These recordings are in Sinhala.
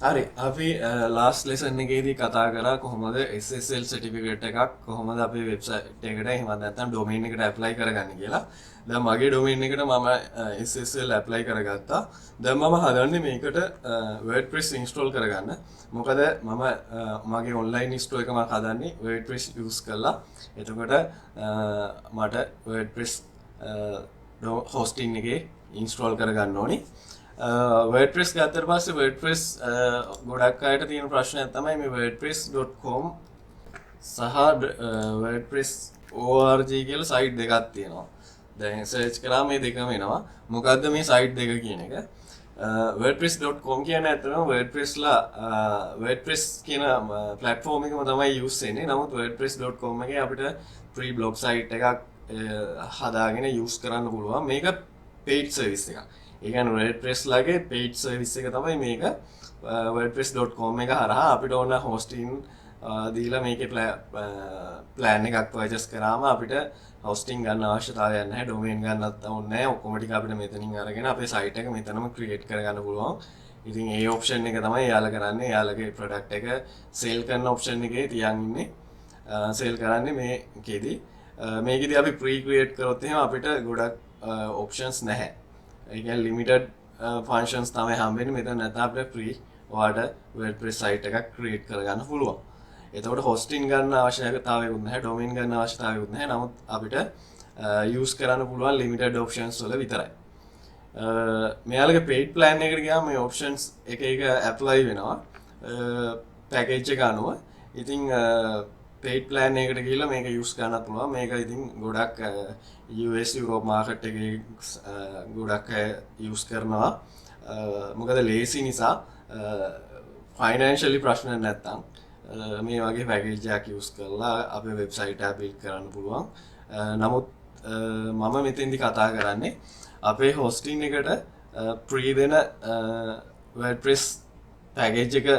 හරි අපි ලාස්ට් ලෙසන් එකේදී කතා කරා කොහොමද SSL සර්ටිෆිකේට් එකක් කොහොමද අපේ වෙබ්සයිට් එකට එහෙම නැත්නම් ඩොමේන් එකට ඇප්ලයි කරගන්නේ කියලා. දැන් මගේ ඩොමේන් එකට මම SSL ඇප්ලයි කරගත්තා. දැන් මම හදන්නේ මේකට WordPress ඉන්ස්ටෝල් කරගන්න. මොකද මම මගේ ඔන්ලයින් ස්ටෝර් එක මම හදන්නේ WordPress යූස් කරලා. එතකොට මට WordPress හොස්ටින් එකේ ඉන්ස්ටෝල් කරගන්න ඕනේ. WordPress ගත්තට පස්සේ WordPress ගොඩක් අයට තියෙන ප්‍රශ්නයක් තමයි මේ wordpress.com සහ WordPress org කියලා සයිට් දෙකක් තියෙනවා. දැන් සර්ච් කරාම මේ දෙකම එනවා. මොකද්ද මේ සයිට් දෙක කියන එක? wordpress.com කියන්නේ ඇත්තටම WordPress කියන platform එකම තමයි use වෙන්නේ. නමුත් wordpress.com එකේ අපිට free blog site එකක් හදාගෙන use කරන්න පුළුවන්. මේක paid service එකක්. ඒ කියන්නේ WordPress ලගේ paid service එක තමයි මේක. wordpress.com එක හරහා අපිට ඕන hosting දීලා මේකේ plan එකක් purchase කරාම අපිට hosting ගන්න අවශ්‍යතාවයක් නැහැ, domain ගන්නත් ඕනේ නැහැ. ඔක්කොම ටික අපිට මෙතනින් අරගෙන අපේ site එක මෙතනම create කරගන්න පුළුවන්. ඉතින් ඒ option එක තමයි යාලා කරන්නේ. යාලගේ product එක sell කරන option එකේ තියන් ඉන්නේ. sell කරන්නේ මේකෙදි. මේකෙදි අපි pre create කරොත් එහෙනම් අපිට ගොඩක් options නැහැ. ඒ කියන්නේ limited functions තමයි හම්බෙන්නේ. මෙතන නැත්නම් අපිට free ඔයාලට WordPress site එකක් create කරගන්න පුළුවන්. එතකොට hosting ගන්න අවශ්‍යතාවයකුත් නැහැ, domain ගන්න අවශ්‍යතාවයකුත් නැහැ. නමුත් අපිට use කරන්න පුළුවන් limited options වල විතරයි. මෙයාලගේ paid plan එකට ගියාම මේ options එක එක apply වෙනවා. package එක අනුව. ඉතින් paid plan එකට ගිහලා මේක use කරන්නත් පුළුවන්. මේක ඉතින් ගොඩක් US Europe market එකේ ගොඩක් අය use කරනවා. මොකද ලේසි නිසා financially ප්‍රශ්න නැත්තම් මේ වගේ package එකක් use කරලා අපේ website එක build කරන්න පුළුවන්. නමුත් මම මෙතෙන්දි කතා කරන්නේ අපේ hosting එකට free දෙන WordPress package එක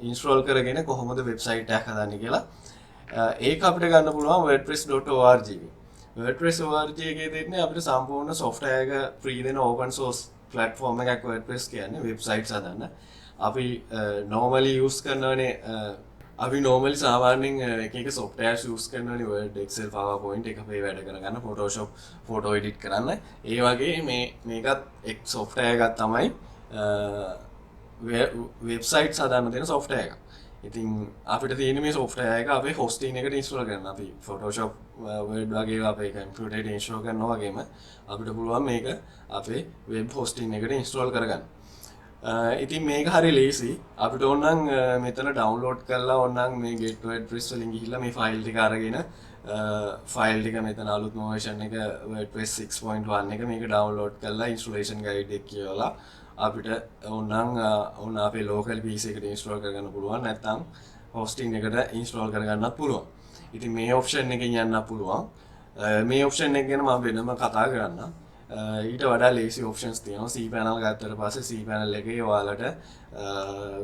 ඉන්ස්ටෝල් කරගෙන කොහොමද වෙබ්සයිට් එකක් හදන්නේ කියලා. ඒක අපිට ගන්න පුළුවන් wordpress.org. WordPress org එකේ දෙන්නේ අපිට සම්පූර්ණ software එක free දෙන open source platform එකක් WordPress කියන්නේ websites හදන්න. අපි normally use කරනවනේ අපි normally සාමාන්‍යයෙන් එක එක softwares use කරනවනේ Word, Excel, PowerPoint එක අපේ වැඩ කරගන්න, Photoshop photo edit කරන්න. ඒ වගේ මේකත් එක් software එකක් තමයි වෙබ්සයිට් හදන්න තියෙන software එක. ඉතින් අපිට තියෙන මේ software එක අපේ hosting එකට install කරන්න. අපි Photoshop Word වගේ අපේ computer එකට install කරනවා වගේම අපිට පුළුවන් මේක අපේ web hosting එකට install කරගන්න. ඉතින් මේක හරි ලේසි. අපිට ඕනනම් මෙතන download කරලා ඕනනම් මේ get WordPress වලින් ගිහිල්ලා මේ file ටික අරගෙන file ටික මෙතන අලුත්ම version එක WordPress 6.1 එක මේක download කරලා installation guide එක කියලා අපිට ඕන අපේ local PC එකට install කරගන්න පුළුවන්. නැත්නම් hosting එකට install කරගන්නත් පුළුවන්. ඉතින් මේ option එකෙන් යන්න පුළුවන්. මේ option එක ගැන මම වෙනම කතා කරන්නම්. ඊට වඩා ලේසි options තියෙනවා. Cpanel ගත්තට පස්සේ Cpanel එකේ ඔයාලට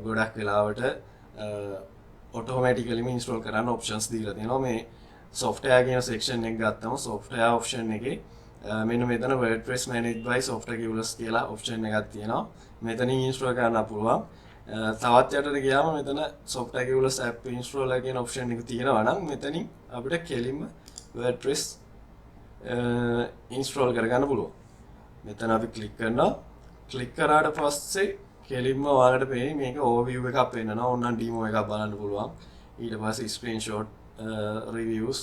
ගොඩක් වෙලාවට automatically install කරන්න options දීලා තියෙනවා. මේ software කියන section එක ගත්තම software option එකේ මෙන්න මෙතන WordPress managed by software tools කියලා option එකක් තියෙනවා. මෙතනින් install කරන්න පුළුවන්. තවත් යටට ගියාම මෙතන software tools app installer කියන option එක තියෙනවා නම් මෙතනින් අපිට කෙලින්ම WordPress install කරගන්න පුළුවන්. මෙතන අපි click කරනවා. click කරාට පස්සේ කෙලින්ම ඔයාලට පේන්නේ මේක overview එකක් පෙන්නනවා. ඕනනම් demo එකක් බලන්න පුළුවන්. ඊට පස්සේ screenshot reviews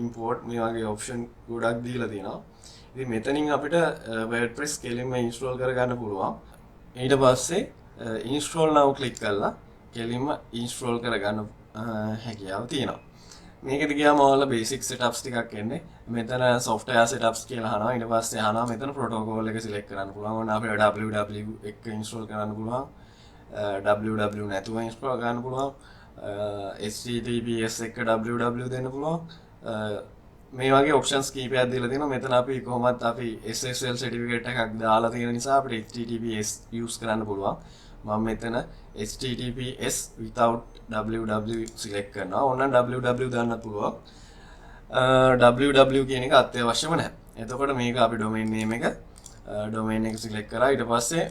import මේ වගේ option ගොඩක් දීලා තියෙනවා. ඉතින් මෙතනින් අපිට WordPress කෙලින්ම install කරගන්න පුළුවන්. ඊට පස්සේ install now click කරලා කෙලින්ම install කරගන්න හැකියාව තියෙනවා. මේකෙදි ගියාම ඔයාලා basic setups ටිකක් එන්නේ. මෙතන software setups කියලා අහනවා. ඊට පස්සේ අහනවා මෙතන protocol එක select කරන්න පුළුවන්. ඕන අපිට www එක install කරන්න පුළුවන්. www නැතුව install කරන්න පුළුවන්. HTTPS එක www දෙන්න පුළුවන්. මේ වගේ options කීපයක් දීලා තියෙනවා. මෙතන අපි කොහොමත් අපි SSL certificate එකක් දාලා තියෙන නිසා අපිට HTTPS use කරන්න පුළුවන්. මම මෙතන HTTPS without www select කරනවා. ඕනනම් www දාන්න පුළුවන්. www කියන එක අත්‍යවශ්‍යම නැහැ. එතකොට මේක අපි domain name එක select කරා. ඊට පස්සේ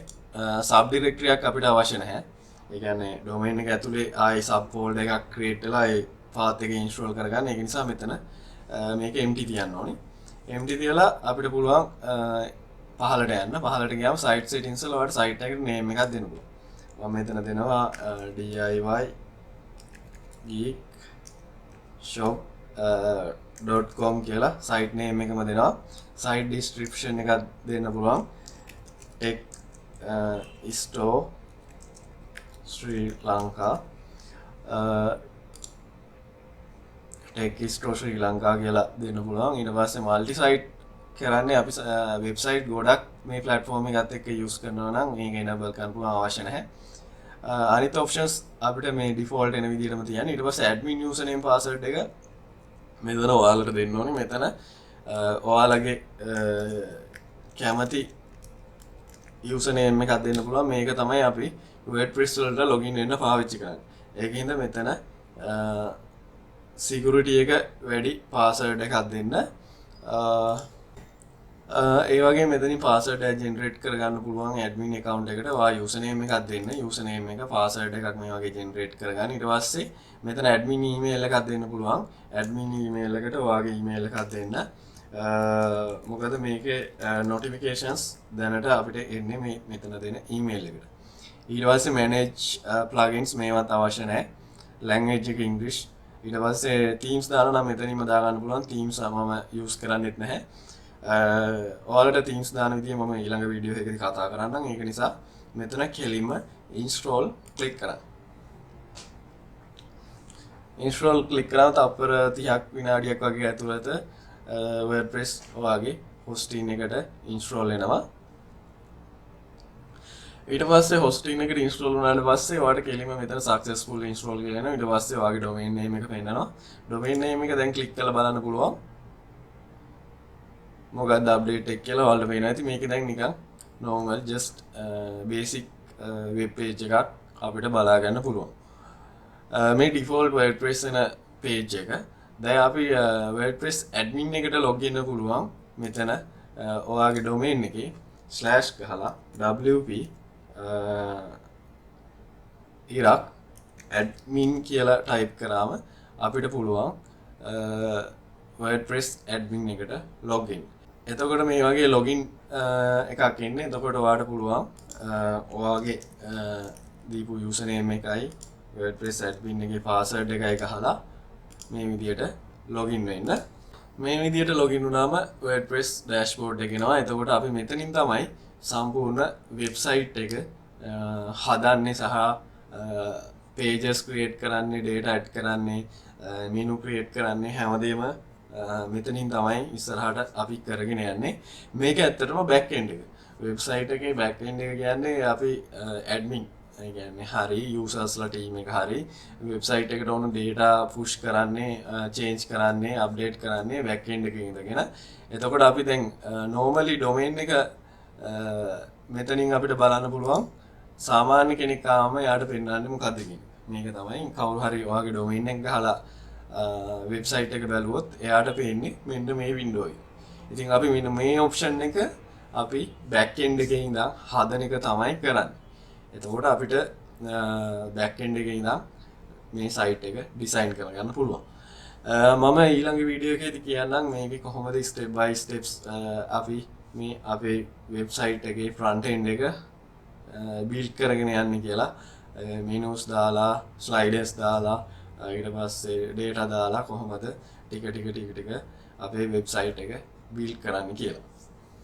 සබ් ඩිරෙක්ටරි එකක් අපිට අවශ්‍ය නැහැ. ඒ කියන්නේ ඩොමේන් එක ඇතුලේ ආයි සබ් ෆෝල්ඩර් එකක් ක්‍රියේට් වෙලා ඒ පාත් එක ඉන්ස්ටෝල් කරගන්න. ඒක නිසා මෙතන මේක empty තියන්න ඕනේ. empty තියලා අපිට පුළුවන් පහළට යන්න. පහළට ගියාම site settings වල ඔයාලට site එකට name එකක් දෙන්න පුළුවන්. මම මෙතන දෙනවා DIY.geekshop.com කියලා site name එකම දෙනවා. site description එකක් දෙන්න පුළුවන්. tech store Sri Lanka tech store Sri Lanka කියලා දෙන්න පුළුවන්. ඊට පස්සේ multi site කරන්නේ අපි වෙබ්සයිට් ගොඩක් මේ platform එකත් එක්ක use කරනවා නම් මේක enable කරන්න පුළුවන් අවශ්‍ය නැහැ. අනිත් options අපිට මේ default එන විදිහටම තියන්න. ඊට පස්සේ admin username password එක මෙතන ඔයාලට දෙන්න ඕනේ. මෙතන ඔයාලගේ කැමති username එකක් දෙන්න පුළුවන්. මේක තමයි අපි Wordpress වලට login වෙන්න පාවිච්චි කරන්නේ. ඒකින්ද මෙතන security එක වැඩි password එකක් දෙන්න. ඒ වගේ මෙතනින් password එක generate කරගන්න පුළුවන් admin account එකට ඔයා username එකක් දෙන්න. username එක password එකක් මේ වගේ generate කරගන්න. ඊට පස්සේ මෙතන admin email එකක් දෙන්න පුළුවන්. admin email එකට ඔයාගේ email එකක් දෙන්න. මොකද මේකේ notifications දැනට අපිට එන්නේ මේ මෙතන දෙන email එකට. ඊට පස්සේ manage plugins මේවත් අවශ්‍ය නැහැ. language එක English. ඊට පස්සේ themes දානවා නම් මෙතනින්ම දාගන්න පුළුවන්. themes මම use කරන්නේත් නැහැ. ඔයාලට themes දාන විදිය මම ඊළඟ වීඩියෝ එකකදී කතා කරන්නම්. ඒක නිසා මෙතන කෙලින්ම install click කරන්න. install click කරාම තප්පර 30ක් විනාඩියක් වගේ ඇතුළත WordPress ඔයාගේ hosting එකට install වෙනවා. ඊට පස්සේ hosting එකට install වුණාට පස්සේ ඔයාලට කෙලින්ම මෙතන successful install කියලා එනවා. ඊට පස්සේ ඔයාගේ domain name එක පෙන්නනවා. domain name එක දැන් click කරලා බලන්න පුළුවන්. මොකක්ද අප්ඩේට් එක කියලා ඔයාලට පේනවා. ඉතින් මේක දැන් නිකන් normal just basic web page එකක් අපිට බලා ගන්න පුළුවන්. මේ default WordPress එන page එක. දැන් අපි WordPress admin එකට login වෙන්න පුළුවන්. මෙතන ඔයාගේ domain එකේ slash ගහලා wp ඉරක් admin කියලා type කරාම අපිට පුළුවන් WordPress admin එකට login. එතකොට මේ වගේ login එකක් එන්නේ. එතකොට ඔයාලට පුළුවන් ඔයාගේ දීපු username එකයි WordPress admin එකේ password එකයි ගහලා මේ විදියට login වෙන්න. මේ විදියට login වුණාම WordPress dashboard එක එනවා. එතකොට අපි මෙතනින් තමයි සම්පූර්ණ website එක හදන්නේ සහ pages create කරන්නේ, data add කරන්නේ, menu create කරන්නේ හැමදේම මෙතනින් තමයි ඉස්සරහට අපි කරගෙන යන්නේ. මේක ඇත්තටම back end එක. website එකේ back end එක කියන්නේ අපි admin ඒ කියන්නේ හරි users ලා team එක හරි website එකට ඕන data push කරන්නේ, change කරන්නේ, update කරන්නේ back end එකේ ඉඳගෙන. එතකොට අපි දැන් normally domain එක මෙතනින් අපිට බලන්න පුළුවන් සාමාන්‍ය කෙනෙක් ආවම යාට පෙන්වන්නේ මොකද්ද කියන්නේ. මේක තමයි කවුරු හරි ඔයාගේ domain එක ගහලා website එක බැලුවොත් එයාට පේන්නේ මෙන්න මේ window එක. ඉතින් අපි මෙන්න මේ option එක අපි back end එකේ ඉඳන් හදන එක තමයි කරන්නේ. එතකොට අපිට back end එකේ ඉඳන් මේ site එක design කරගන්න පුළුවන්. මම ඊළඟ වීඩියෝ එකේදී කියන්නම් මේකේ කොහොමද step by steps අපි මේ අපේ website එකේ front end එක build කරගෙන යන්නේ කියලා. menus දාලා, sliders දාලා, ඊට පස්සේ data දාලා කොහොමද ටික ටික අපේ website එක build කරන්න කියලා.